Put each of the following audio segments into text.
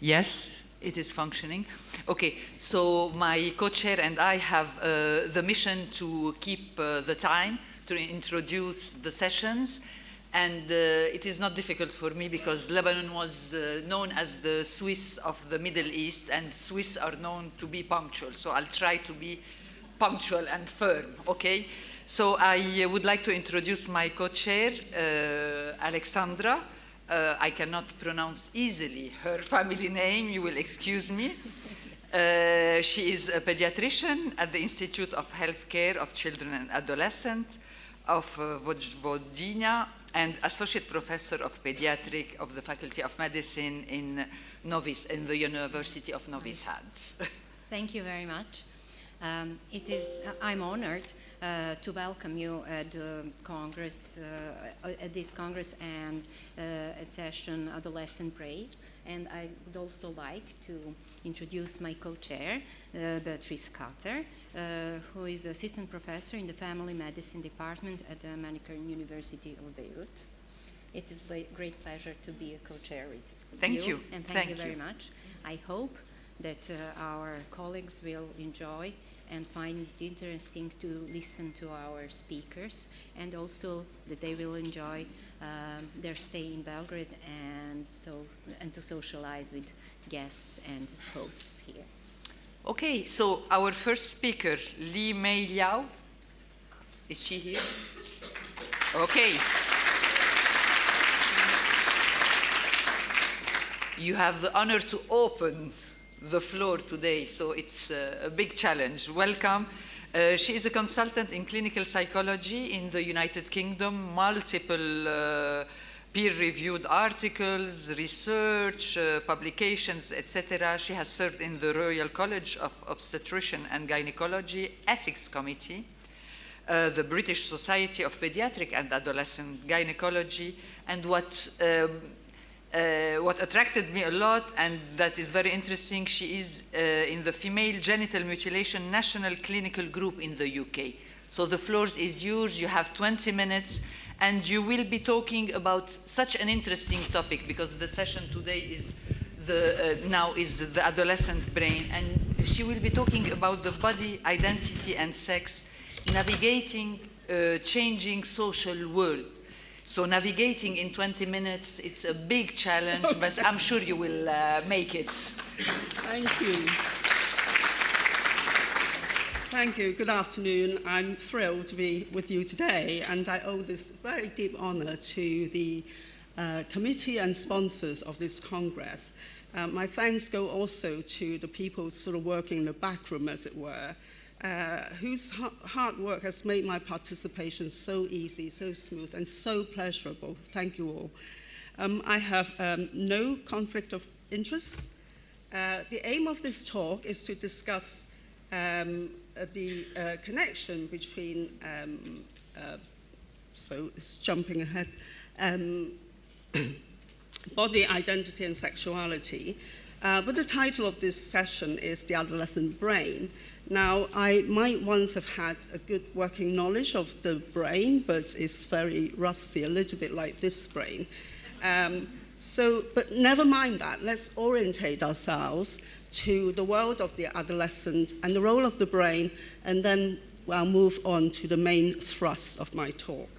Yes, it is functioning. Okay, so my co-chair and I have the mission to keep the time to introduce the sessions. And it is not difficult for me because Lebanon was known as the Swiss of the Middle East, and Swiss are known to be punctual. So I'll try to be punctual and firm, okay? So I would like to introduce my co-chair, Alexandra. I cannot pronounce easily her family name, you will excuse me. She is a pediatrician at the Institute of Healthcare of Children and Adolescents of Vojvodina and associate professor of pediatric of the Faculty of Medicine in the University of Novi Sad. Thank you very much. I'm honored to welcome you at the Congress, at this Congress and at session Adolescent Brain. And I would also like to introduce my co-chair, Beatrice Carter, who is assistant professor in the Family Medicine Department at the American University of Beirut. It is a great pleasure to be a co-chair with you. Thank you. And thank you very much. I hope that our colleagues will enjoy and find it interesting to listen to our speakers, and also that they will enjoy their stay in Belgrade and to socialize with guests and hosts here. Okay, so our first speaker, Li Mei Liao. Is she here? Okay. You have the honor to open the floor today, so it's a big challenge. Welcome. She is a consultant in clinical psychology in the United Kingdom, multiple peer-reviewed articles, research, publications, etc. She has served in the Royal College of Obstetrician and Gynecology Ethics Committee, the British Society of Pediatric and Adolescent Gynecology, and what attracted me a lot, and that is very interesting, she is in the Female Genital Mutilation National Clinical Group in the UK. So the floor is yours, you have 20 minutes, and you will be talking about such an interesting topic, because the session today is the adolescent brain, and she will be talking about the body, identity, and sex, navigating changing social world. So navigating in 20 minutes, it's a big challenge, but I'm sure you will make it. Thank you. Thank you. Good afternoon. I'm thrilled to be with you today, and I owe this very deep honor to the committee and sponsors of this Congress. My thanks go also to the people sort of working in the back room, as it were, whose hard work has made my participation so easy, so smooth, and so pleasurable. Thank you all. I have no conflict of interest. The aim of this talk is to discuss the connection between, so it's jumping ahead, body identity and sexuality. But the title of this session is The Adolescent Brain. Now, I might once have had a good working knowledge of the brain, but it's very rusty, a little bit like this brain. But never mind that. Let's orientate ourselves to the world of the adolescent and the role of the brain, and then I'll move on to the main thrust of my talk.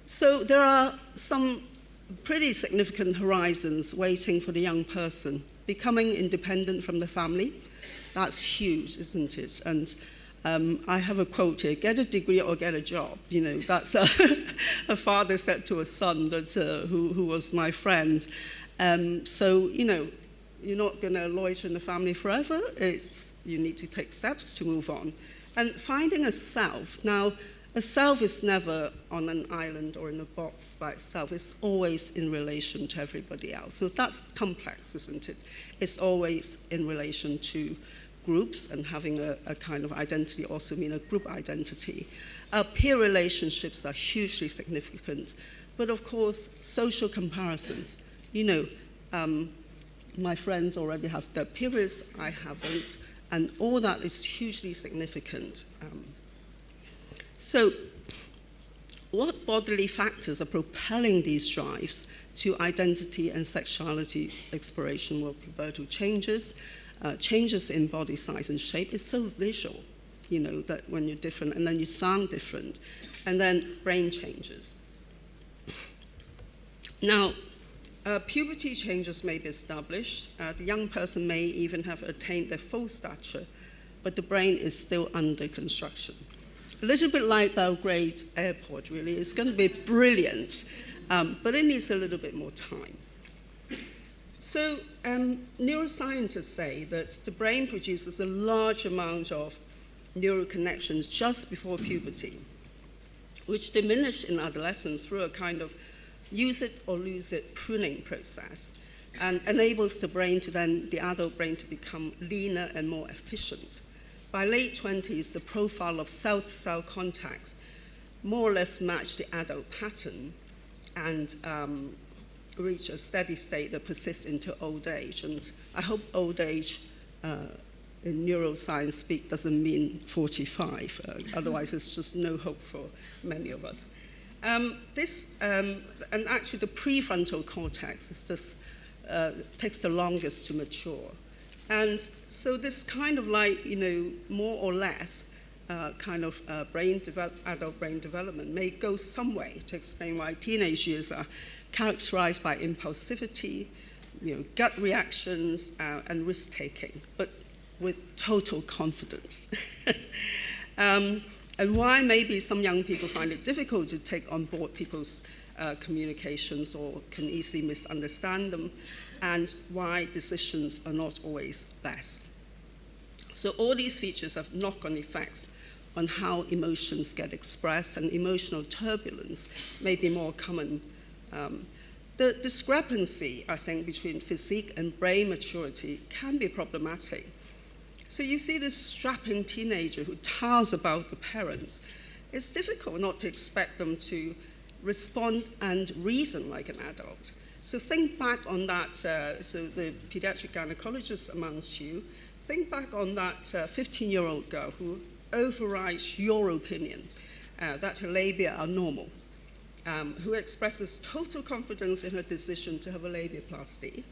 So there are some pretty significant horizons waiting for the young person. Becoming independent from the family, that's huge, isn't it? And I have a quote here: get a degree or get a job. You know, that's a father said to a son that, who was my friend. So, you know, you're not going to loiter in the family forever. You need to take steps to move on. And finding a self. Now, a self is never on an island or in a box by itself. It's always in relation to everybody else. So that's complex, isn't it? It's always in relation to groups, and having a kind of identity also mean a group identity. Peer relationships are hugely significant. But of course, social comparisons. You know, my friends already have their periods, I haven't. And all that is hugely significant. So what bodily factors are propelling these drives to identity and sexuality exploration or pubertal changes, changes in body size and shape. It's so visual, you know, that when you're different, and then you sound different, and then brain changes. Now, puberty changes may be established. The young person may even have attained their full stature, but the brain is still under construction. A little bit like Belgrade Airport, really. It's going to be brilliant, but it needs a little bit more time. So neuroscientists say that the brain produces a large amount of neural connections just before puberty, which diminish in adolescence through a kind of use it or lose it pruning process, and enables the brain to then, the adult brain, to become leaner and more efficient. By late 20s, the profile of cell-to-cell contacts more or less match the adult pattern and reach a steady state that persists into old age. And I hope old age in neuroscience speak doesn't mean 45. Otherwise, there's just no hope for many of us. And actually, the prefrontal cortex is just, takes the longest to mature. And so this kind of like, you know, more or less kind of adult brain development may go some way to explain why teenage years are characterized by impulsivity, you know, gut reactions, and risk-taking, but with total confidence. And why maybe some young people find it difficult to take on board people's communications or can easily misunderstand them, and why decisions are not always best. So all these features have knock-on effects on how emotions get expressed, and emotional turbulence may be more common. The discrepancy, I think, between physique and brain maturity can be problematic. So you see this strapping teenager who towers about the parents. It's difficult not to expect them to respond and reason like an adult. So think back on that, so the pediatric gynecologists amongst you, think back on that 15-year-old girl who overrides your opinion that her labia are normal, who expresses total confidence in her decision to have a labiaplasty,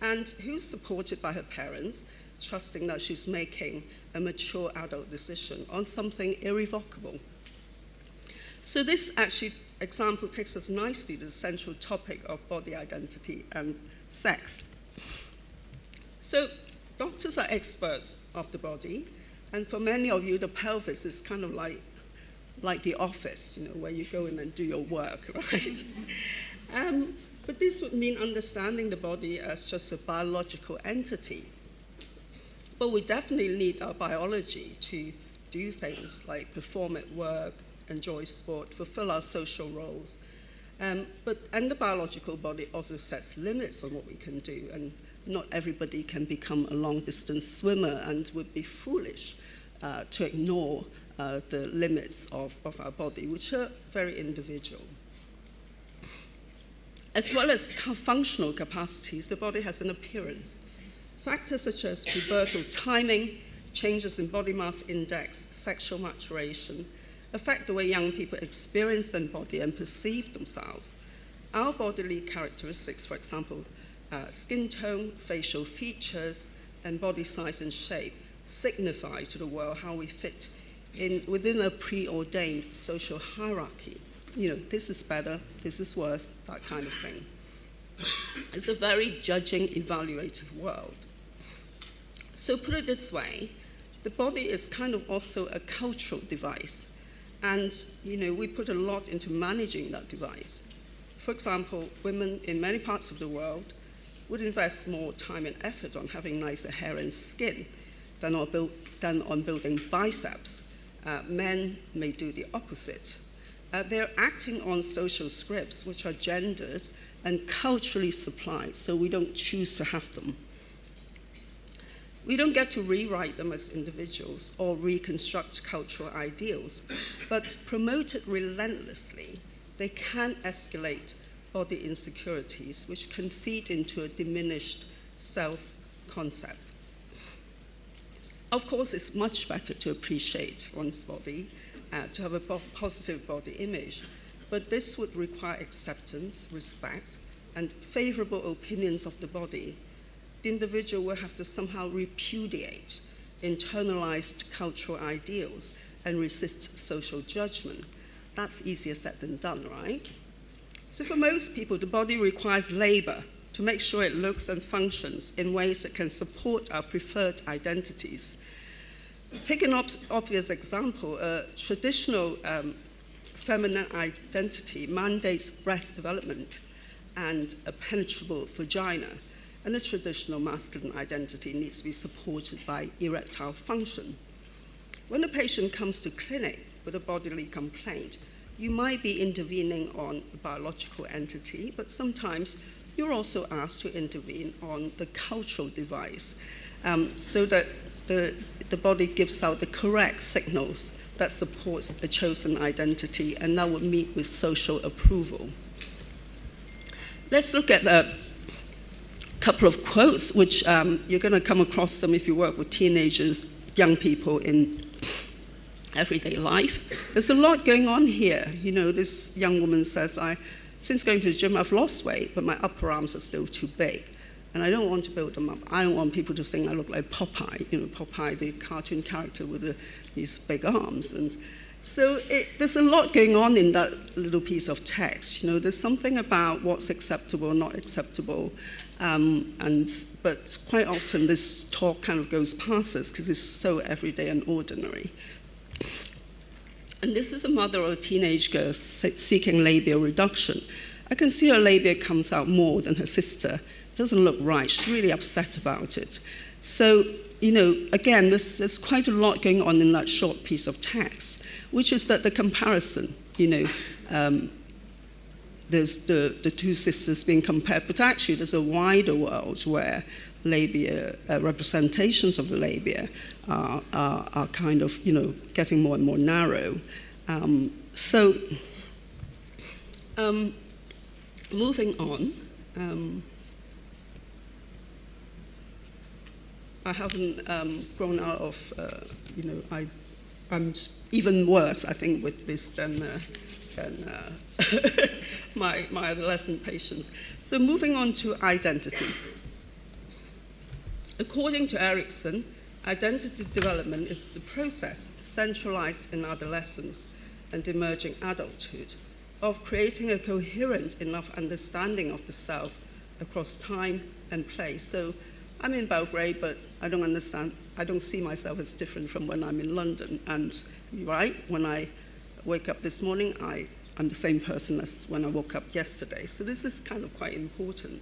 and who's supported by her parents, trusting that she's making a mature adult decision on something irrevocable. So this actually example takes us nicely to the central topic of body identity and sex. So doctors are experts of the body, and for many of you, the pelvis is kind of like the office, you know, where you go in and do your work, right? But this would mean understanding the body as just a biological entity. But we definitely need our biology to do things like perform at work, enjoy sport, fulfill our social roles. And the biological body also sets limits on what we can do, and not everybody can become a long-distance swimmer, and would be foolish to ignore the limits of our body, which are very individual. As well as functional capacities, the body has an appearance. Factors such as pubertal timing, changes in body mass index, sexual maturation, affect the way young people experience their body and perceive themselves. Our bodily characteristics, for example, skin tone, facial features, and body size and shape, signify to the world how we fit within a preordained social hierarchy. You know, this is better, this is worse, that kind of thing. It's a very judging, evaluative world. So put it this way, the body is kind of also a cultural device. And, you know, we put a lot into managing that device. For example, women in many parts of the world would invest more time and effort on having nicer hair and skin than on building biceps. Men may do the opposite. They're acting on social scripts which are gendered and culturally supplied, so we don't choose to have them. We don't get to rewrite them as individuals or reconstruct cultural ideals, but promoted relentlessly, they can escalate body insecurities, which can feed into a diminished self-concept. Of course, it's much better to appreciate one's body, to have a positive body image, but this would require acceptance, respect, and favorable opinions of the body, the individual will have to somehow repudiate internalized cultural ideals and resist social judgment. That's easier said than done, right? So for most people, the body requires labor to make sure it looks and functions in ways that can support our preferred identities. Take an obvious example. A traditional feminine identity mandates breast development and a penetrable vagina, and a traditional masculine identity needs to be supported by erectile function. When a patient comes to clinic with a bodily complaint, you might be intervening on a biological entity, but sometimes you're also asked to intervene on the cultural device, so that the body gives out the correct signals that supports a chosen identity, and that will meet with social approval. Let's look at a couple of quotes, which you're going to come across them if you work with teenagers, young people in everyday life. There's a lot going on here. You know, this young woman says, since going to the gym, I've lost weight, but my upper arms are still too big. And I don't want to build them up. I don't want people to think I look like Popeye, you know, Popeye, the cartoon character with these big arms. And so there's a lot going on in that little piece of text. You know, there's something about what's acceptable, not acceptable. But quite often this talk kind of goes past us because it's so everyday and ordinary. And this is a mother of a teenage girl seeking labia reduction. I can see her labia comes out more than her sister. It doesn't look right. She's really upset about it. So, you know, again, there's quite a lot going on in that short piece of text, which is that the comparison, you know, there's the two sisters being compared, but actually there's a wider world where labia, representations of the labia are kind of, you know, getting more and more narrow. Moving on, I haven't grown out of, you know, I'm even worse, I think, with this than my adolescent patients. So moving on to identity. According to Erickson, identity development is the process centralized in adolescence and emerging adulthood of creating a coherent enough understanding of the self across time and place. So I'm in Belgrade, but I don't see myself as different from when I'm in London. And right, when I wake up this morning, I'm the same person as when I woke up yesterday. So this is kind of quite important.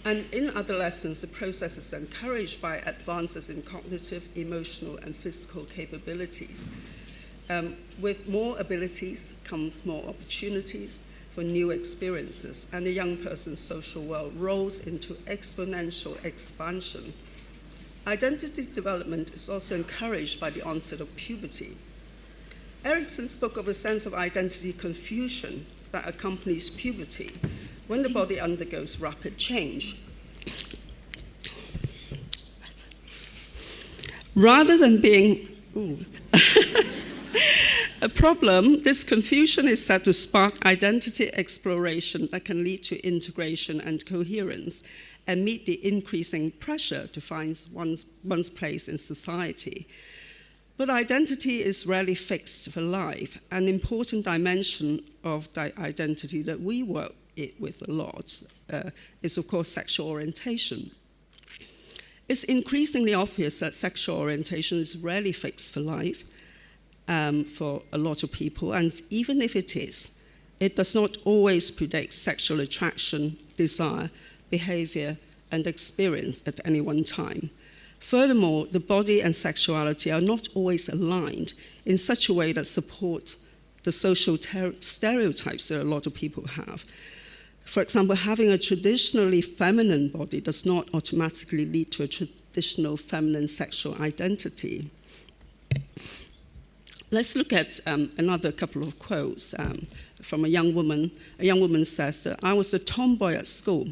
And in adolescence, the process is encouraged by advances in cognitive, emotional, and physical capabilities. With more abilities comes more opportunities for new experiences, and a young person's social world rolls into exponential expansion. Identity development is also encouraged by the onset of puberty. Erickson spoke of a sense of identity confusion that accompanies puberty when the body undergoes rapid change. Rather than being a problem, this confusion is said to spark identity exploration that can lead to integration and coherence and meet the increasing pressure to find one's place in society. But identity is rarely fixed for life. An important dimension of identity that we work with a lot is, of course, sexual orientation. It's increasingly obvious that sexual orientation is rarely fixed for life for a lot of people, and even if it is, it does not always predict sexual attraction, desire, behavior, and experience at any one time. Furthermore, the body and sexuality are not always aligned in such a way that support the social stereotypes that a lot of people have. For example, having a traditionally feminine body does not automatically lead to a traditional feminine sexual identity. Let's look at another couple of quotes from a young woman. A young woman says that I was a tomboy at school,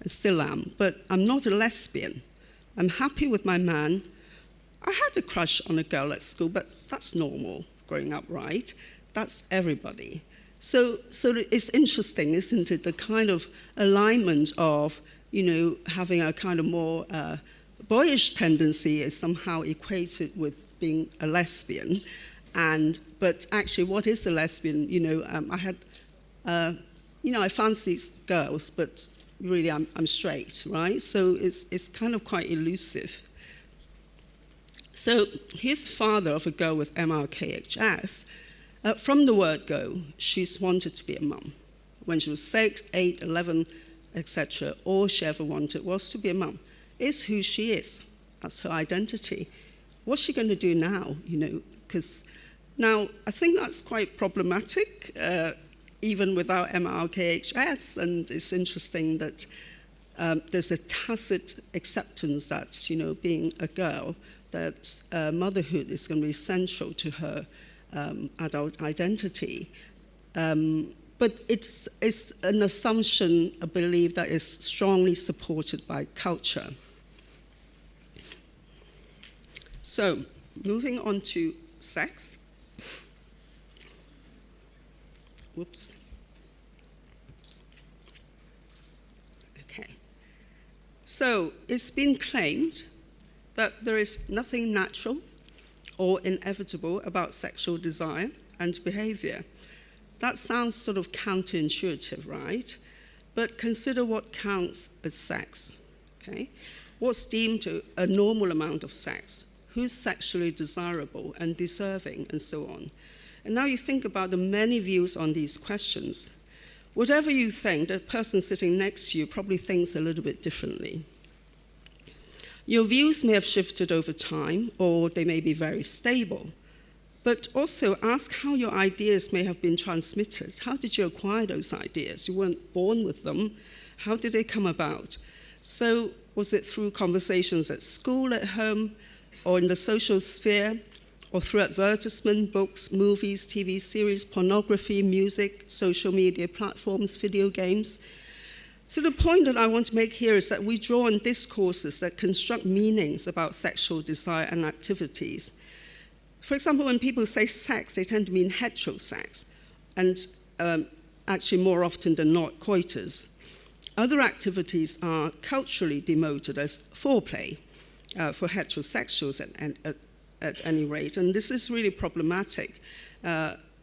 and still am, but I'm not a lesbian. I'm happy with my man. I had a crush on a girl at school, but that's normal growing up, right? That's everybody. So it's interesting, isn't it? The kind of alignment of, having a kind of more boyish tendency is somehow equated with being a lesbian. But actually, what is a lesbian? I fancy girls, but really I'm straight, right? So it's kind of quite elusive. So here's the father of a girl with MRKHS. From the word go, she's wanted to be a mum. When she was 6, 8, 11, etc., all she ever wanted was to be a mum. It's who she is. That's her identity. What's she going to do now, Because now I think that's quite problematic, even without MRKHS, and it's interesting that there's a tacit acceptance that, being a girl, that motherhood is going to be essential to her adult identity. But it's an assumption, a belief that is strongly supported by culture. So, moving on to sex. Whoops. Okay. So, it's been claimed that there is nothing natural or inevitable about sexual desire and behavior. That sounds sort of counterintuitive, right? But consider what counts as sex, okay? What's deemed a normal amount of sex? Who's sexually desirable and deserving, and so on. And now you think about the many views on these questions. Whatever you think, the person sitting next to you probably thinks a little bit differently. Your views may have shifted over time, or they may be very stable. But also ask how your ideas may have been transmitted. How did you acquire those ideas? You weren't born with them. How did they come about? So was it through conversations at school, at home, or in the social sphere, or through advertisement, books, movies, TV series, pornography, music, social media platforms, video games? So the point that I want to make here is that we draw on discourses that construct meanings about sexual desire and activities. For example, when people say sex, they tend to mean heterosex, and actually more often than not, coitus. Other activities are culturally demoted as foreplay for heterosexuals at any rate, and this is really problematic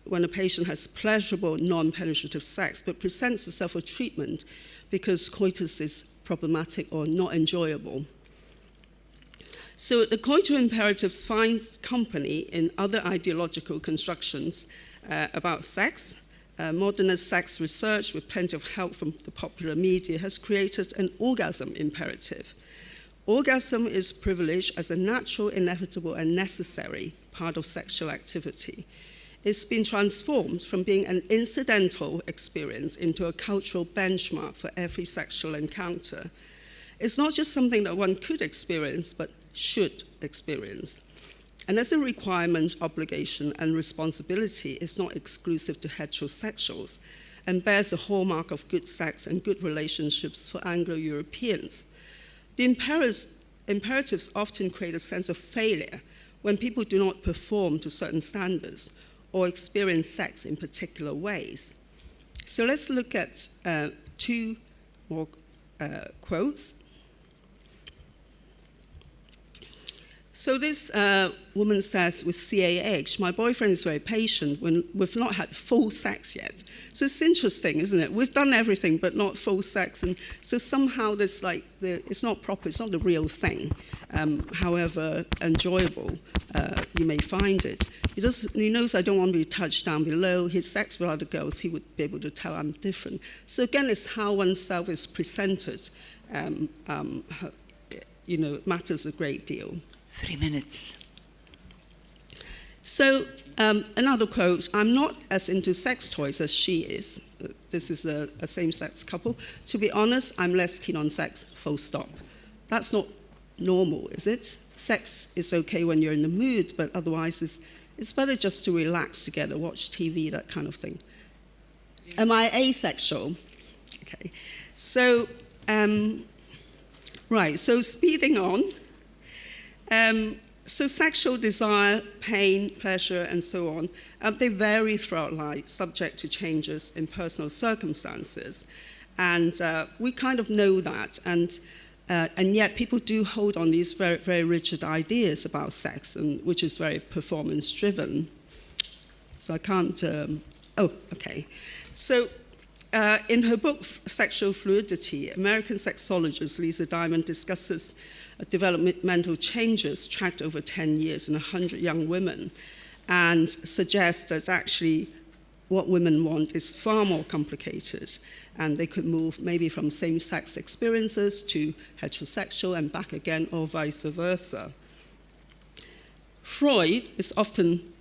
when a patient has pleasurable, non-penetrative sex but presents herself for treatment because coitus is problematic or not enjoyable. So the coital imperatives finds company in other ideological constructions about sex. Modernist sex research, with plenty of help from the popular media, has created an orgasm imperative. Orgasm is privileged as a natural, inevitable, and necessary part of sexual activity. It's been transformed from being an incidental experience into a cultural benchmark for every sexual encounter. It's not just something that one could experience, but should experience. And as a requirement, obligation, and responsibility, is not exclusive to heterosexuals and bears the hallmark of good sex and good relationships for Anglo-Europeans. The imperatives often create a sense of failure when people do not perform to certain standards or experience sex in particular ways. So let's look at two more quotes. So this woman says with CAH, my boyfriend is very patient when we've not had full sex yet. So it's interesting, isn't it? We've done everything but not full sex, and so somehow there's it's not proper, it's not the real thing, however enjoyable you may find it. He knows I don't want to be touched down below. His sex with other girls, he would be able to tell I'm different. So again, it's how oneself is presented, matters a great deal. 3 minutes. So another quote, I'm not as into sex toys as she is. This is a same-sex couple. To be honest, I'm less keen on sex, full stop. That's not normal, is it? Sex is okay when you're in the mood, but otherwise it's better just to relax together, watch TV, that kind of thing. Yeah. Am I asexual? Okay. So, right, so speeding on. So sexual desire, pain, pleasure, and so on, they vary throughout life, subject to changes in personal circumstances. And we kind of know that, and yet people do hold on these very, very rigid ideas about sex, which is very performance-driven. So I can't, okay. So in her book, Sexual Fluidity, American sexologist Lisa Diamond discusses developmental changes tracked over 10 years in 100 young women, and suggests that actually what women want is far more complicated, and they could move maybe from same-sex experiences to heterosexual and back again, or vice versa. Freud is often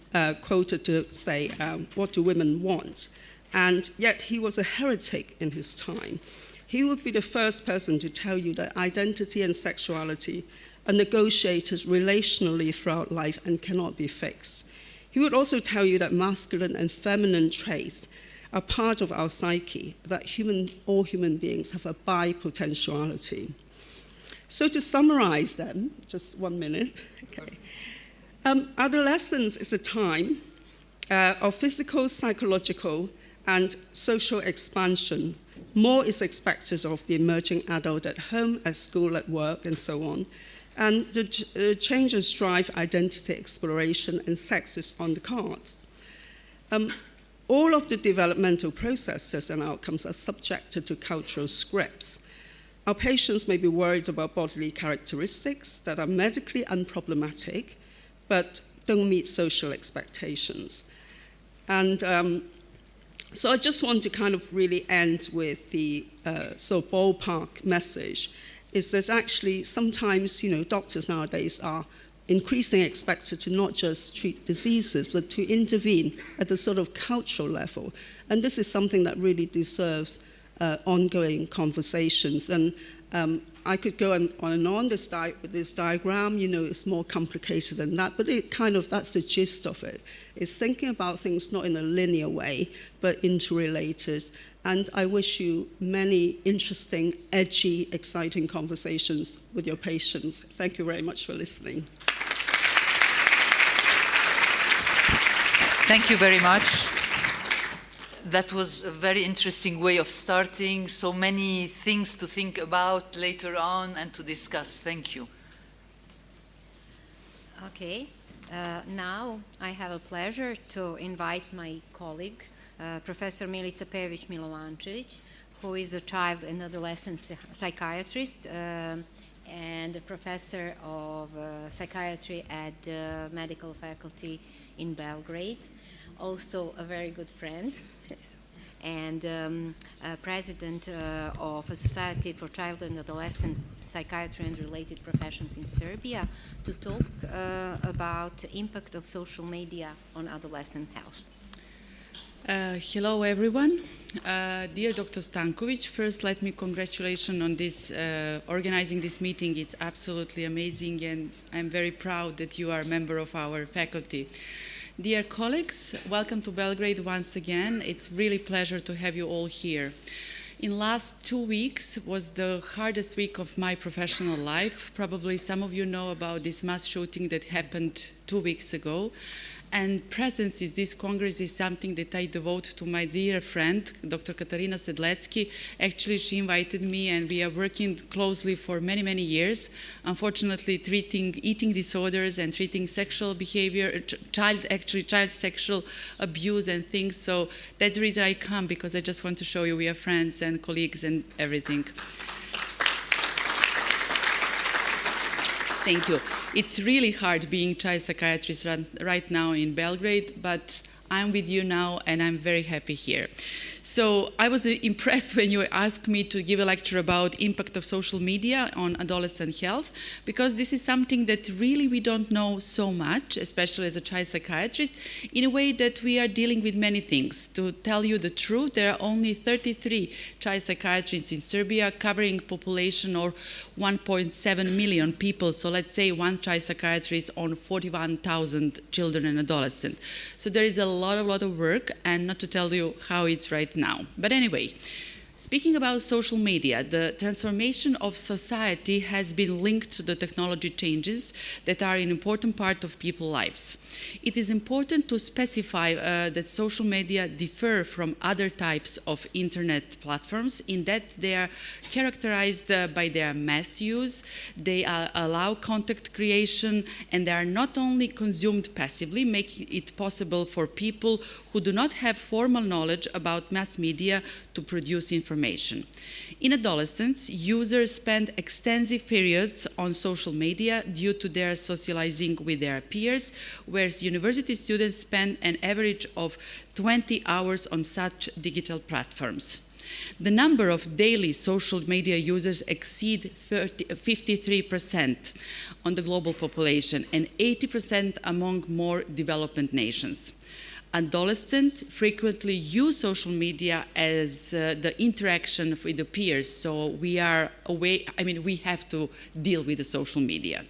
quoted to say, what do women want? And yet he was a heretic in his time. He would be the first person to tell you that identity and sexuality are negotiated relationally throughout life and cannot be fixed. He would also tell you that masculine and feminine traits are part of our psyche, that all human beings have a bipotentiality. So to summarize them, just 1 minute, okay. Adolescence is a time of physical, psychological, and social expansion. More is expected of the emerging adult at home, at school, at work, and so on. And the changes drive identity exploration, and sex is on the cards. All of the developmental processes and outcomes are subjected to cultural scripts. Our patients may be worried about bodily characteristics that are medically unproblematic, but don't meet social expectations. And so I just want to kind of really end with the sort of ballpark message, is that actually sometimes, doctors nowadays are increasingly expected to not just treat diseases, but to intervene at the sort of cultural level. And this is something that really deserves ongoing conversations. And I could go on and on with this diagram, it's more complicated than that, but that's the gist of it. It's thinking about things not in a linear way, but interrelated. And I wish you many interesting, edgy, exciting conversations with your patients. Thank you very much for listening. Thank you very much. That was a very interesting way of starting. So many things to think about later on and to discuss. Thank you. Okay. Now I have a pleasure to invite my colleague, Professor Milica Pević-Milovančević, who is a child and adolescent psychiatrist and a professor of psychiatry at the medical faculty in Belgrade, also a very good friend, and president of a Society for Child and Adolescent Psychiatry and Related Professions in Serbia, to talk about the impact of social media on adolescent health. Hello, everyone. Dear Dr. Stanković, first let me congratulate you on this, organizing this meeting. It's absolutely amazing, and I'm very proud that you are a member of our faculty. Dear colleagues, welcome to Belgrade once again. It's really a pleasure to have you all here. In last 2 weeks was the hardest week of my professional life. Probably some of you know about this mass shooting that happened 2 weeks ago. And presence in this Congress is something that I devote to my dear friend, Dr. Katarina Sedlecki. Actually, she invited me, and we are working closely for many, many years. Unfortunately, treating eating disorders and treating sexual behavior, child sexual abuse and things. So that's the reason I come, because I just want to show you we are friends and colleagues and everything. Thank you. It's really hard being child psychiatrist right now in Belgrade, but I'm with you now, and I'm very happy here. So I was impressed when you asked me to give a lecture about impact of social media on adolescent health, because this is something that really we don't know so much, especially as a child psychiatrist, in a way that we are dealing with many things. To tell you the truth, there are only 33 child psychiatrists in Serbia, covering population of 1.7 million people. So let's say one child psychiatrist on 41,000 children and adolescents. So there is a lot of work, and not to tell you how it's right now. But anyway, Speaking about social media, the transformation of society has been linked to the technology changes that are an important part of people's lives. It is important to specify that social media differ from other types of internet platforms in that they are characterized by their mass use, they allow content creation, and they are not only consumed passively, making it possible for people who do not have formal knowledge about mass media to produce information. In adolescence, users spend extensive periods on social media due to their socializing with their peers, whereas university students spend an average of 20 hours on such digital platforms. The number of daily social media users exceed 53% on the global population and 80% among more developed nations. Adolescents frequently use social media as the interaction with the peers, so we have to deal with the social media.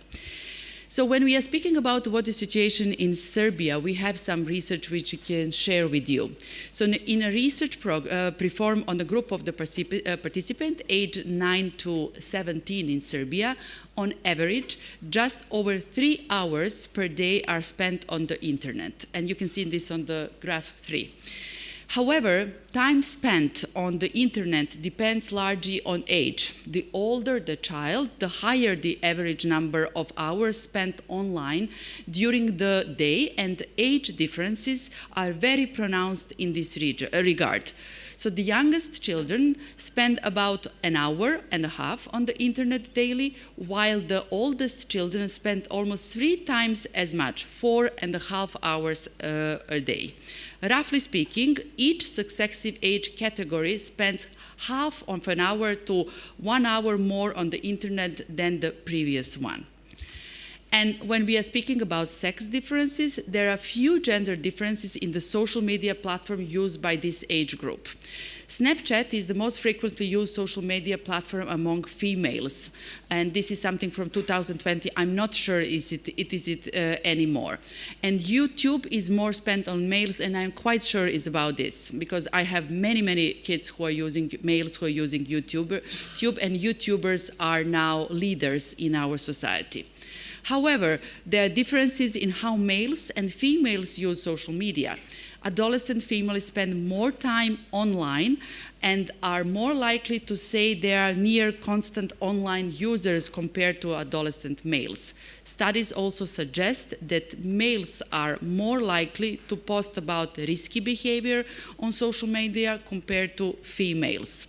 So when we are speaking about what the situation in Serbia, we have some research which we can share with you. So in a research performed on a group of the participants aged 9 to 17 in Serbia, on average, just over 3 hours per day are spent on the internet. And you can see this on the graph 3. However, time spent on the internet depends largely on age. The older the child, the higher the average number of hours spent online during the day, and age differences are very pronounced in this regard. So the youngest children spend about an hour and a half on the internet daily, while the oldest children spend almost 3 times as much, 4.5 hours a day. Roughly speaking, each successive age category spends half of an hour to 1 hour more on the internet than the previous one. And when we are speaking about sex differences, there are few gender differences in the social media platform used by this age group. Snapchat is the most frequently used social media platform among females, and this is something from 2020. I'm not sure is it anymore. And YouTube is more spent on males, and I'm quite sure it's about this, because I have many kids who are using, males who are using YouTube, and YouTubers are now leaders in our society. However, there are differences in how males and females use social media. Adolescent females spend more time online and are more likely to say they are near constant online users compared to adolescent males. Studies also suggest that males are more likely to post about risky behavior on social media compared to females.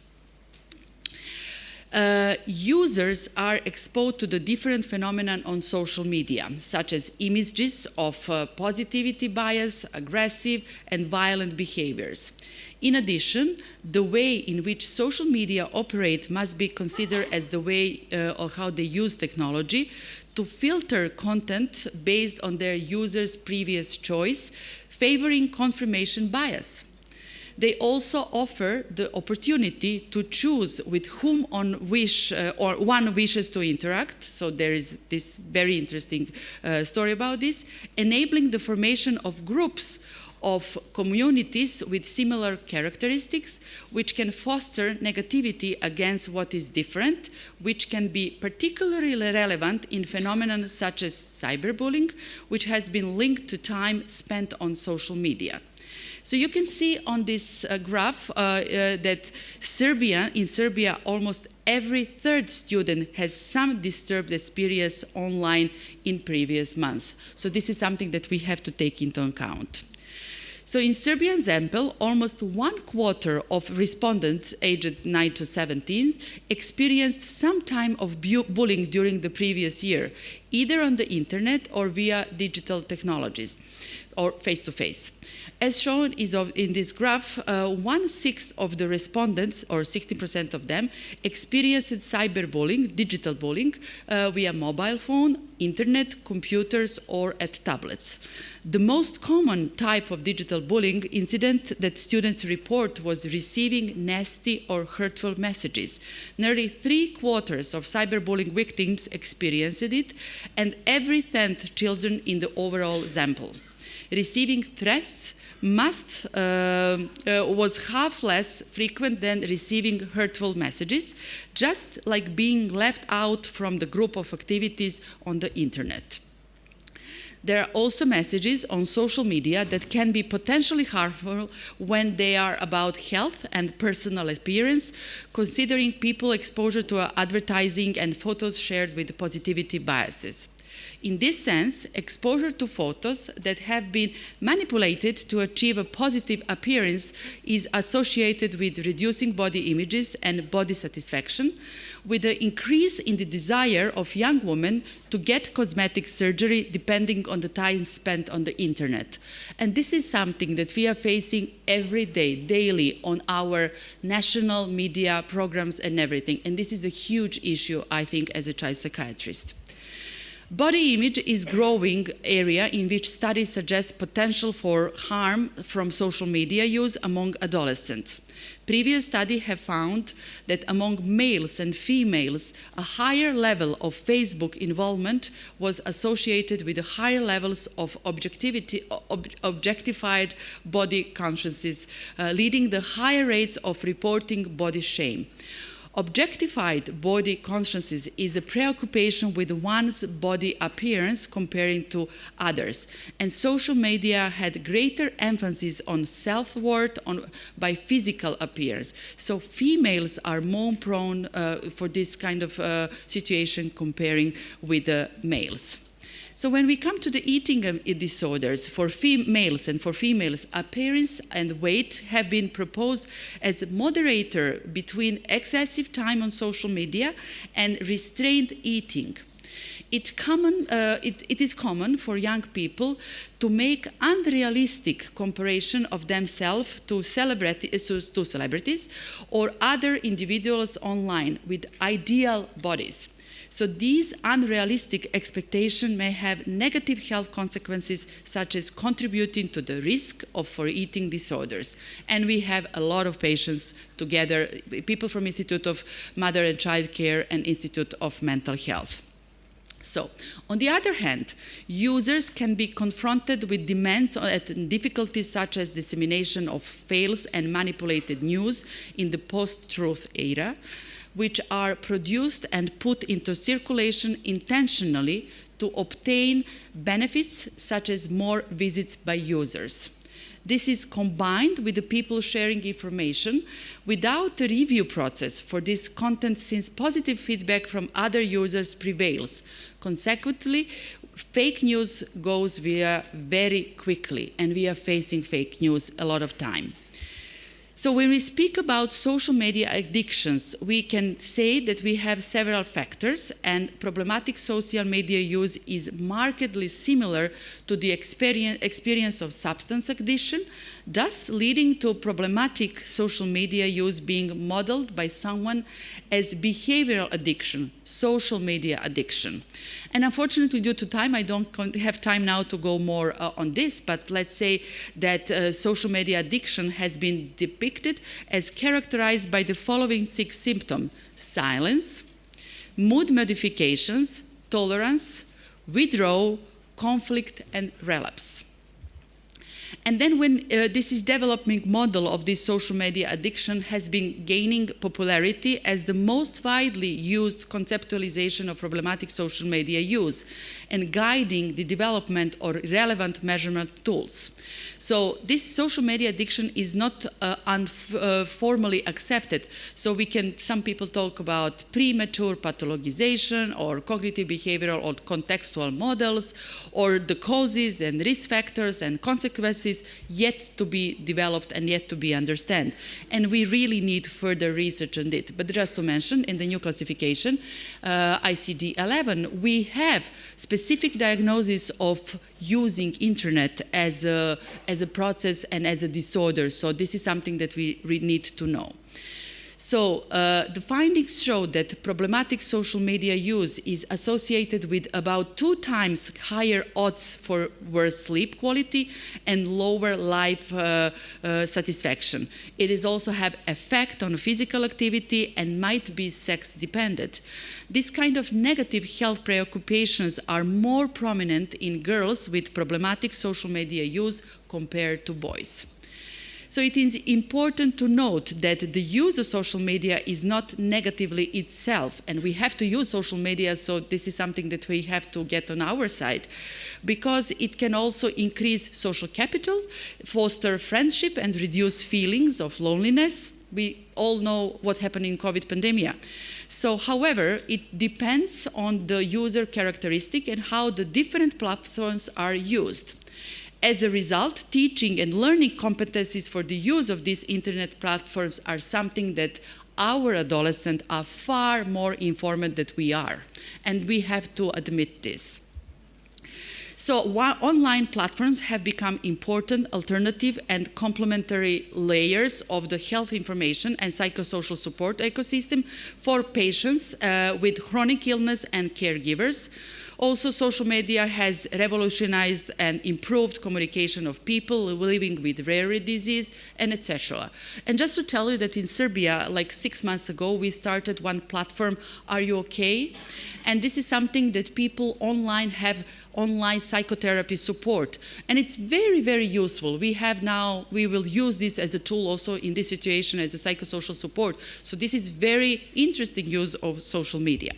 Users are exposed to the different phenomena on social media, such as images of positivity bias, aggressive and violent behaviors. In addition, the way in which social media operate must be considered as the way of how they use technology to filter content based on their users' previous choice, favoring confirmation bias. They also offer the opportunity to choose with whom one wishes to interact. So there is this very interesting story about this, enabling the formation of groups of communities with similar characteristics, which can foster negativity against what is different, which can be particularly relevant in phenomena such as cyberbullying, which has been linked to time spent on social media. So you can see on this graph that in Serbia, almost every third student has some disturbed experience online in previous months. So this is something that we have to take into account. So in Serbian example, almost 1/4 of respondents aged 9 to 17 experienced some time of bullying during the previous year, either on the internet or via digital technologies or face-to-face. As shown in this graph, 1/6 of the respondents, or 60% of them, experienced cyberbullying, digital bullying, via mobile phone, internet, computers, or at tablets. The most common type of digital bullying incident that students report was receiving nasty or hurtful messages. Nearly 3/4 of cyberbullying victims experienced it, and every 10th children in the overall sample. Receiving threats was half less frequent than receiving hurtful messages, just like being left out from the group of activities on the internet. There are also messages on social media that can be potentially harmful when they are about health and personal appearance, considering people exposure to advertising and photos shared with positivity biases. In this sense, exposure to photos that have been manipulated to achieve a positive appearance is associated with reducing body images and body satisfaction, with the increase in the desire of young women to get cosmetic surgery depending on the time spent on the internet. And this is something that we are facing every day, daily, on our national media programs and everything. And this is a huge issue, I think, as a child psychiatrist. Body image is a growing area in which studies suggest potential for harm from social media use among adolescents. Previous studies have found that among males and females, a higher level of Facebook involvement was associated with higher levels of objectified body consciousness, leading to higher rates of reporting body shame. Objectified body consciousness is a preoccupation with one's body appearance comparing to others. And social media had greater emphasis on self-worth by physical appearance. So females are more prone for this kind of situation comparing with males. So when we come to the eating disorders for males and for females, appearance and weight have been proposed as a moderator between excessive time on social media and restrained eating. It is common for young people to make unrealistic comparison of themselves to celebrities or other individuals online with ideal bodies. So these unrealistic expectations may have negative health consequences, such as contributing to the risk for eating disorders. And we have a lot of patients together, people from Institute of Mother and Child Care and Institute of Mental Health. So, on the other hand, users can be confronted with demands and difficulties such as dissemination of false and manipulated news in the post-truth era, which are produced and put into circulation intentionally to obtain benefits such as more visits by users. This is combined with the people sharing information without a review process for this content, since positive feedback from other users prevails. Consequently, fake news goes very quickly, and we are facing fake news a lot of time. So when we speak about social media addictions, we can say that we have several factors, and problematic social media use is markedly similar to the experience of substance addiction, thus leading to problematic social media use being modeled by someone as behavioral addiction, social media addiction. And unfortunately, due to time, I don't have time now to go more on this, but let's say that social media addiction has been depicted as characterized by the following 6 symptoms: silence, mood modifications, tolerance, withdrawal, conflict, and relapse. And then when this is developing model of this social media addiction has been gaining popularity as the most widely used conceptualization of problematic social media use and guiding the development of relevant measurement tools. So this social media addiction is not formally accepted. So some people talk about premature pathologization or cognitive behavioral or contextual models, or the causes and risk factors and consequences yet to be developed and yet to be understood. And we really need further research on it. But just to mention, in the new classification, ICD-11, we have specific diagnosis of using internet as a process and as a disorder. So this is something that we need to know. So the findings show that problematic social media use is associated with about 2 times higher odds for worse sleep quality and lower life satisfaction. It is also have effect on physical activity and might be sex dependent. This kind of negative health preoccupations are more prominent in girls with problematic social media use compared to boys. So it is important to note that the use of social media is not negatively itself, and we have to use social media, so this is something that we have to get on our side, because it can also increase social capital, foster friendship, and reduce feelings of loneliness. We all know what happened in COVID pandemic. So, however, it depends on the user characteristic and how the different platforms are used. As a result, teaching and learning competencies for the use of these internet platforms are something that our adolescents are far more informed than we are, and we have to admit this. So while online platforms have become important alternative and complementary layers of the health information and psychosocial support ecosystem for patients with chronic illness and caregivers. Also, social media has revolutionized and improved communication of people living with rare disease, and etc. And just to tell you that in Serbia, like 6 months ago, we started one platform, Are You Okay? And this is something that people online have online psychotherapy support. And it's very, very useful. We will use this as a tool also in this situation as a psychosocial support. So this is very interesting use of social media.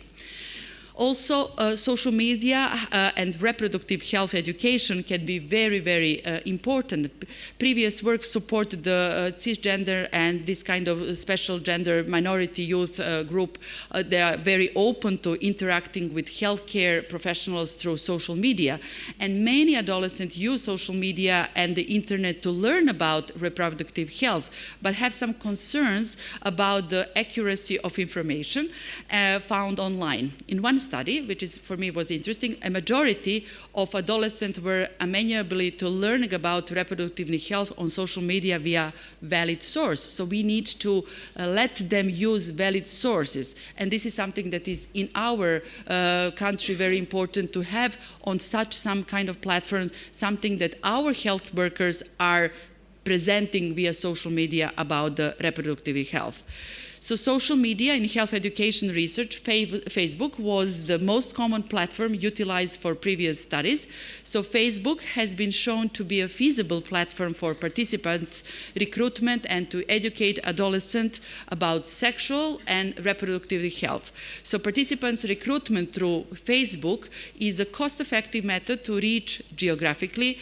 Also, social media and reproductive health education can be very, very important. Previous work supported the cisgender and this kind of special gender minority youth group. They are very open to interacting with healthcare professionals through social media. And many adolescents use social media and the internet to learn about reproductive health, but have some concerns about the accuracy of information found online. In one study, which is for me was interesting, a majority of adolescents were amenable to learning about reproductive health on social media via valid source. So we need to let them use valid sources. And this is something that is in our country very important to have on such some kind of platform, something that our health workers are presenting via social media about the reproductive health. So social media in health education research, Facebook was the most common platform utilized for previous studies. So Facebook has been shown to be a feasible platform for participants' recruitment and to educate adolescents about sexual and reproductive health. So participants' recruitment through Facebook is a cost-effective method to reach geographically,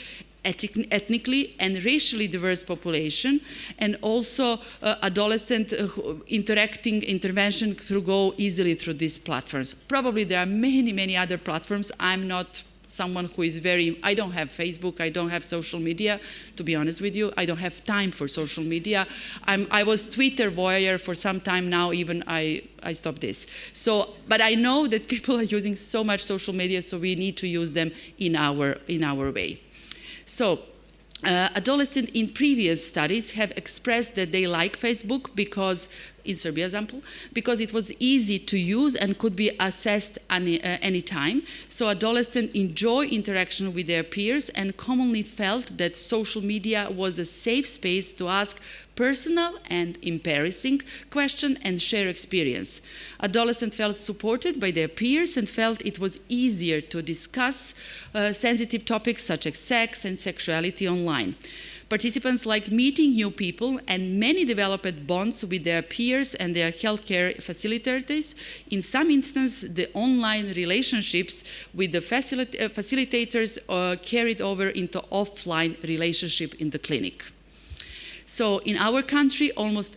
ethnically and racially diverse population, and also adolescent intervention go easily through these platforms. Probably there are many, many other platforms. I'm not someone who is I don't have Facebook, I don't have social media, to be honest with you. I don't have time for social media. I was Twitter voyeur for some time now, even I stopped this. So, but I know that people are using so much social media, so we need to use them in our way. So, adolescents in previous studies have expressed that they like Facebook because, in Serbia's example, because it was easy to use and could be accessed any time. So adolescents enjoy interaction with their peers and commonly felt that social media was a safe space to ask personal and embarrassing questions and share experience. Adolescents felt supported by their peers and felt it was easier to discuss sensitive topics such as sex and sexuality online. Participants liked meeting new people, and many developed bonds with their peers and their healthcare facilitators. In some instances, the online relationships with the facilitators carried over into offline relationship in the clinic. So in our country, almost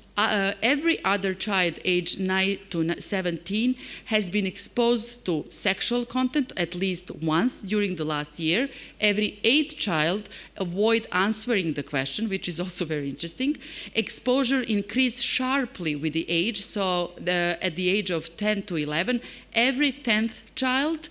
every other child aged 9 to 17 has been exposed to sexual content at least once during the last year. Every 8th child avoid answering the question, which is also very interesting. Exposure increased sharply with the age, so at the age of 10 to 11, every 10th child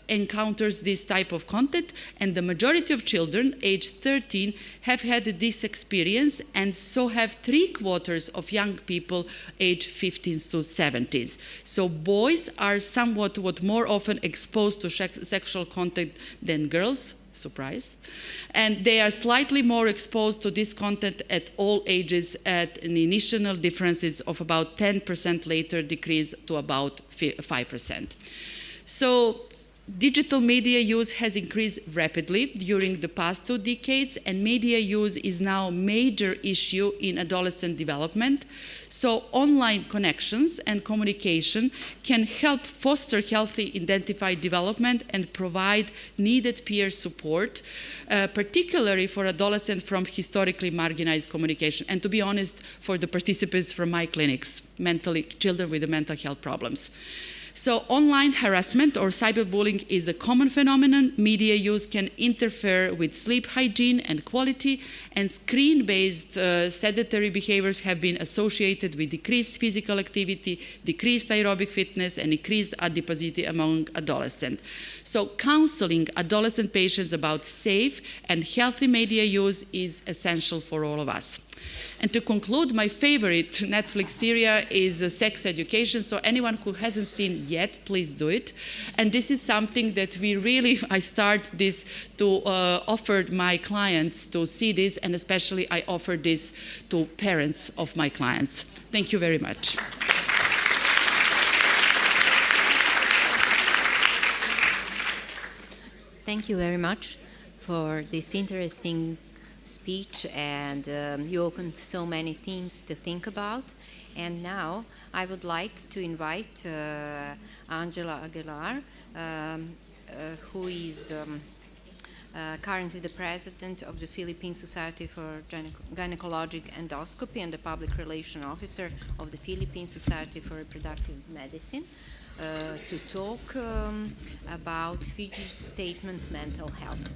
encounters this type of content, and the majority of children aged 13 have had this experience, and so have 3/4 of young people aged 15 to 70s. So boys are somewhat more often exposed to sexual content than girls. Surprise. And they are slightly more exposed to this content at all ages, at an initial differences of about 10%, later decrease to about 5%. So digital media use has increased rapidly during the past 2 decades, and media use is now a major issue in adolescent development. So online connections and communication can help foster healthy identified development and provide needed peer support, particularly for adolescents from historically marginalized communication, and to be honest, for the participants from my clinics, children with mental health problems. So online harassment or cyberbullying is a common phenomenon. Media use can interfere with sleep hygiene and quality, and screen-based sedentary behaviors have been associated with decreased physical activity, decreased aerobic fitness, and increased adiposity among adolescents. So counseling adolescent patients about safe and healthy media use is essential for all of us. And to conclude, my favorite Netflix series is Sex Education. So anyone who hasn't seen yet, please do it. And this is something that I start this to offer my clients to see this, and especially I offer this to parents of my clients. Thank you very much. Thank you very much for this interesting speech, and you opened so many themes to think about. And now I would like to invite Angela Aguilar, who is currently the president of the Philippine Society for Gynecologic Endoscopy and the public relation officer of the Philippine Society for Reproductive Medicine, to talk about Fiji's statement mental health.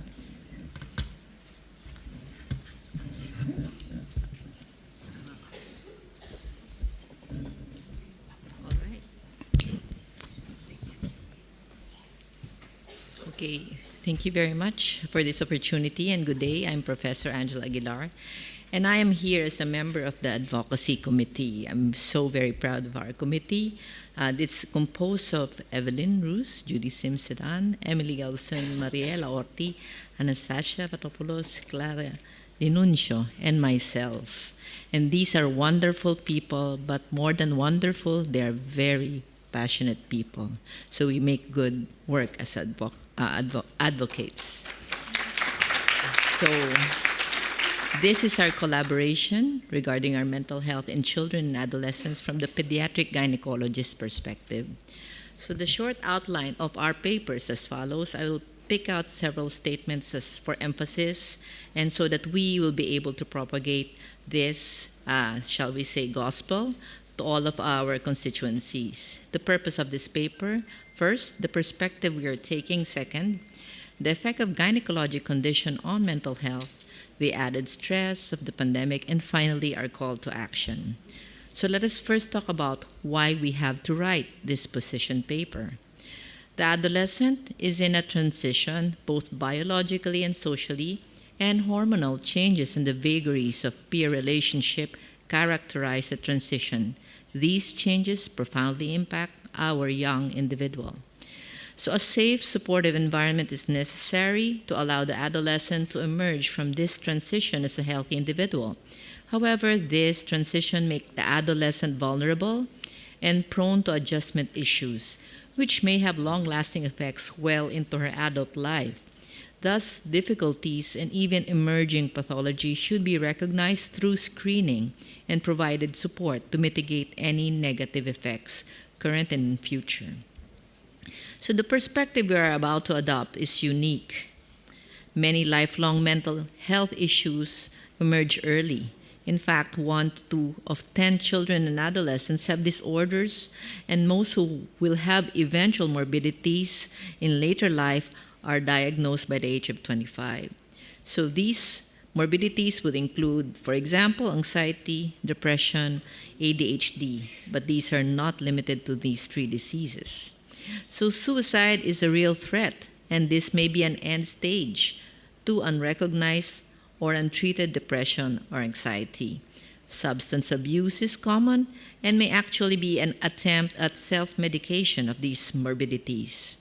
Okay, thank you very much for this opportunity, and good day. I'm Professor Angela Aguilar, and I am here as a member of the Advocacy Committee. I'm so very proud of our committee. It's composed of Evelyn Ruz, Judy Simsedan, Emily Gelson, Mariela Orti, Anastasia Patopoulos, Clara Dinuncio, and myself. And these are wonderful people, but more than wonderful, they are very passionate people. So we make good work as advocates. So this is our collaboration regarding our mental health in children and adolescents from the pediatric gynecologist perspective. So the short outline of our papers as follows. I will pick out several statements for emphasis, and so that we will be able to propagate this, shall we say, gospel to all of our constituencies. The purpose of this paper: first, the perspective we are taking; second, the effect of gynecologic condition on mental health; the added stress of the pandemic; and finally, our call to action. So let us first talk about why we have to write this position paper. The adolescent is in a transition, both biologically and socially, and hormonal changes in the vagaries of peer relationship characterize the transition. These changes profoundly impact our young individual. So a safe, supportive environment is necessary to allow the adolescent to emerge from this transition as a healthy individual. However, this transition makes the adolescent vulnerable and prone to adjustment issues, which may have long-lasting effects well into her adult life. Thus, difficulties and even emerging pathology should be recognized through screening and provided support to mitigate any negative effects, current and future. So the perspective we are about to adopt is unique. Many lifelong mental health issues emerge early. In fact, 1 to 2 of 10 children and adolescents have disorders, and most who will have eventual morbidities in later life are diagnosed by the age of 25. So these morbidities would include, for example, anxiety, depression, ADHD, but these are not limited to these 3 diseases. So suicide is a real threat, and this may be an end stage to unrecognized or untreated depression or anxiety. Substance abuse is common and may actually be an attempt at self-medication of these morbidities.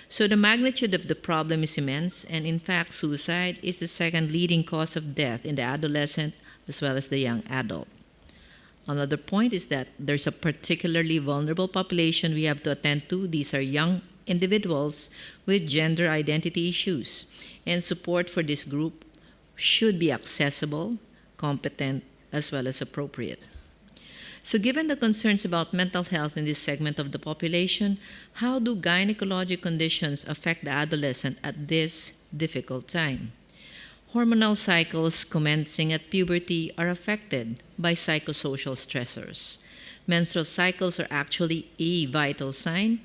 So the magnitude of the problem is immense, and in fact, suicide is the second leading cause of death in the adolescent as well as the young adult. Another point is that there's a particularly vulnerable population we have to attend to. These are young individuals with gender identity issues, and support for this group should be accessible, competent, as well as appropriate. So given the concerns about mental health in this segment of the population, how do gynecologic conditions affect the adolescent at this difficult time? Hormonal cycles commencing at puberty are affected by psychosocial stressors. Menstrual cycles are actually a vital sign,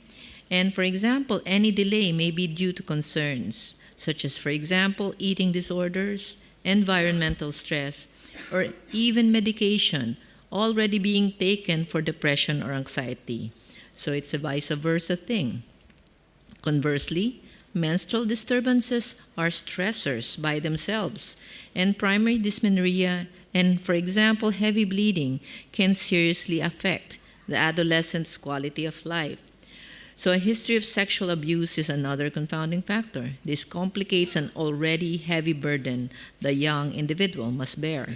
and for example, any delay may be due to concerns, such as, for example, eating disorders, environmental stress, or even medication already being taken for depression or anxiety. So it's a vice versa thing. Conversely, menstrual disturbances are stressors by themselves, and primary dysmenorrhea and, for example, heavy bleeding can seriously affect the adolescent's quality of life. So a history of sexual abuse is another confounding factor. This complicates an already heavy burden the young individual must bear.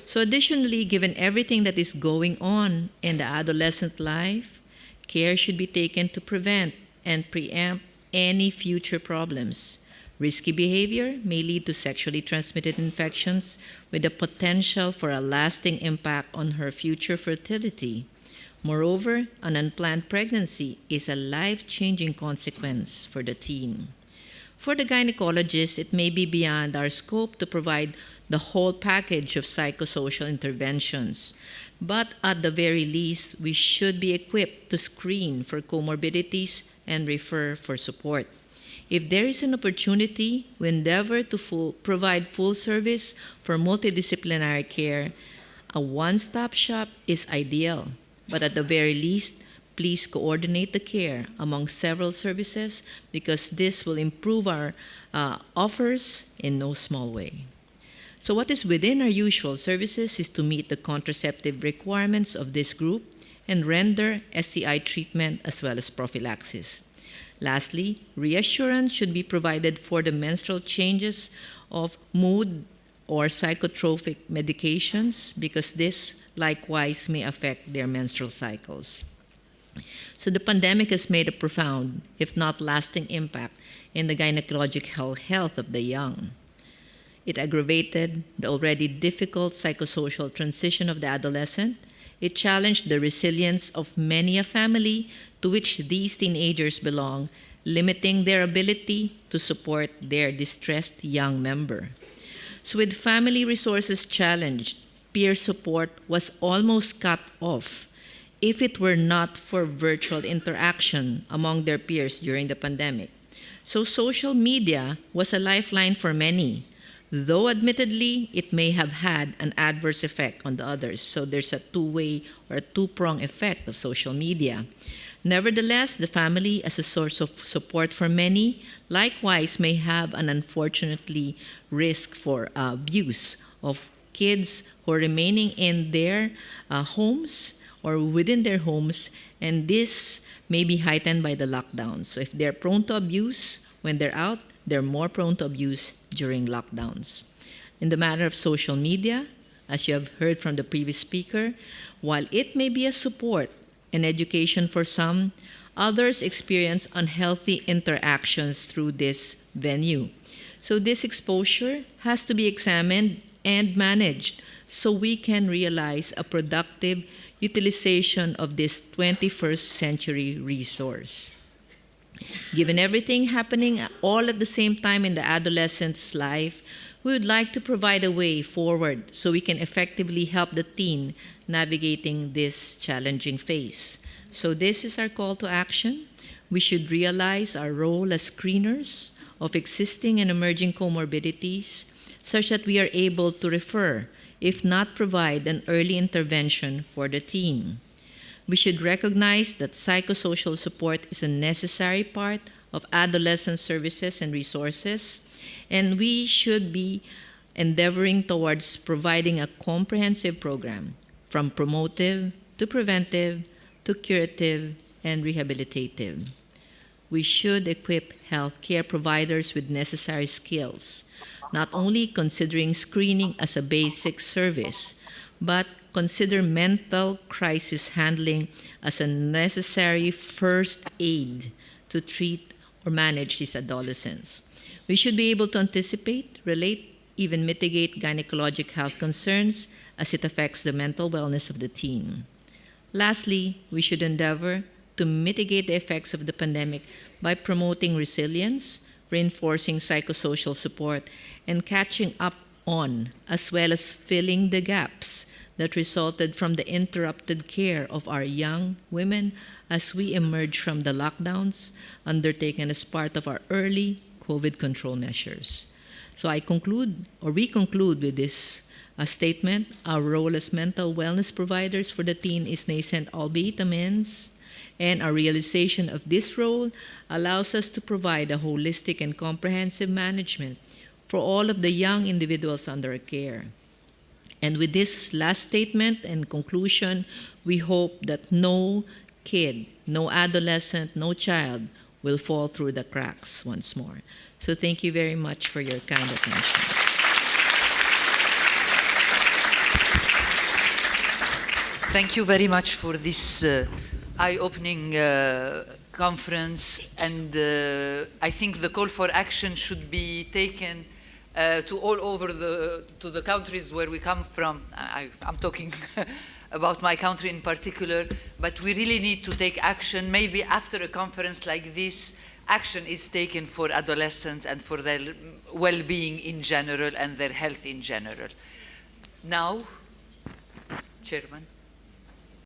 So additionally, given everything that is going on in the adolescent life, care should be taken to prevent and preempt any future problems. Risky behavior may lead to sexually transmitted infections with the potential for a lasting impact on her future fertility. Moreover, an unplanned pregnancy is a life-changing consequence for the teen. For the gynecologist, it may be beyond our scope to provide the whole package of psychosocial interventions, but at the very least, we should be equipped to screen for comorbidities and refer for support. If there is an opportunity, we endeavor to provide full service for multidisciplinary care. A one-stop shop is ideal, but at the very least, please coordinate the care among several services, because this will improve our offers in no small way. So what is within our usual services is to meet the contraceptive requirements of this group and render STI treatment as well as prophylaxis. Lastly, reassurance should be provided for the menstrual changes of mood or psychotropic medications, because this likewise may affect their menstrual cycles. So the pandemic has made a profound, if not lasting, impact in the gynecological health of the young. It aggravated the already difficult psychosocial transition of the adolescent. It challenged the resilience of many a family to which these teenagers belong, limiting their ability to support their distressed young member. So with family resources challenged, peer support was almost cut off if it were not for virtual interaction among their peers during the pandemic. So social media was a lifeline for many, though admittedly it may have had an adverse effect on the others. So there's a two-way or a two-pronged effect of social media. Nevertheless, the family as a source of support for many likewise may have an unfortunately risk for abuse of kids who are remaining in their homes or within their homes, and this may be heightened by the lockdowns. So if they're prone to abuse when they're out, they're more prone to abuse during lockdowns. In the matter of social media, as you have heard from the previous speaker, while it may be a support and education for some, others experience unhealthy interactions through this venue. So this exposure has to be examined and managed so we can realize a productive utilization of this 21st century resource. Given everything happening all at the same time in the adolescent's life, we would like to provide a way forward so we can effectively help the teen navigating this challenging phase. So this is our call to action. We should realize our role as screeners of existing and emerging comorbidities such that we are able to refer, if not provide, an early intervention for the teen. We should recognize that psychosocial support is a necessary part of adolescent services and resources, and we should be endeavoring towards providing a comprehensive program from promotive to preventive to curative and rehabilitative. We should equip healthcare providers with necessary skills, not only considering screening as a basic service, but consider mental crisis handling as a necessary first aid to treat or manage these adolescents. We should be able to anticipate, relate, even mitigate gynecologic health concerns as it affects the mental wellness of the teen. Lastly, we should endeavor to mitigate the effects of the pandemic by promoting resilience, reinforcing psychosocial support, and catching up on, as well as filling the gaps that resulted from the interrupted care of our young women as we emerge from the lockdowns undertaken as part of our early COVID control measures. So we conclude with this statement. Our role as mental wellness providers for the teen is nascent, albeit immense, and our realization of this role allows us to provide a holistic and comprehensive management for all of the young individuals under our care. And with this last statement and conclusion, we hope that no kid, no adolescent, no child will fall through the cracks once more. So thank you very much for your kind attention. Thank you very much for this eye-opening conference, and I think the call for action should be taken to all over to the countries where we come from. I'm talking about my country in particular, but we really need to take action. Maybe after a conference like this, action is taken for adolescents and for their well-being in general and their health in general. Now, Chairman.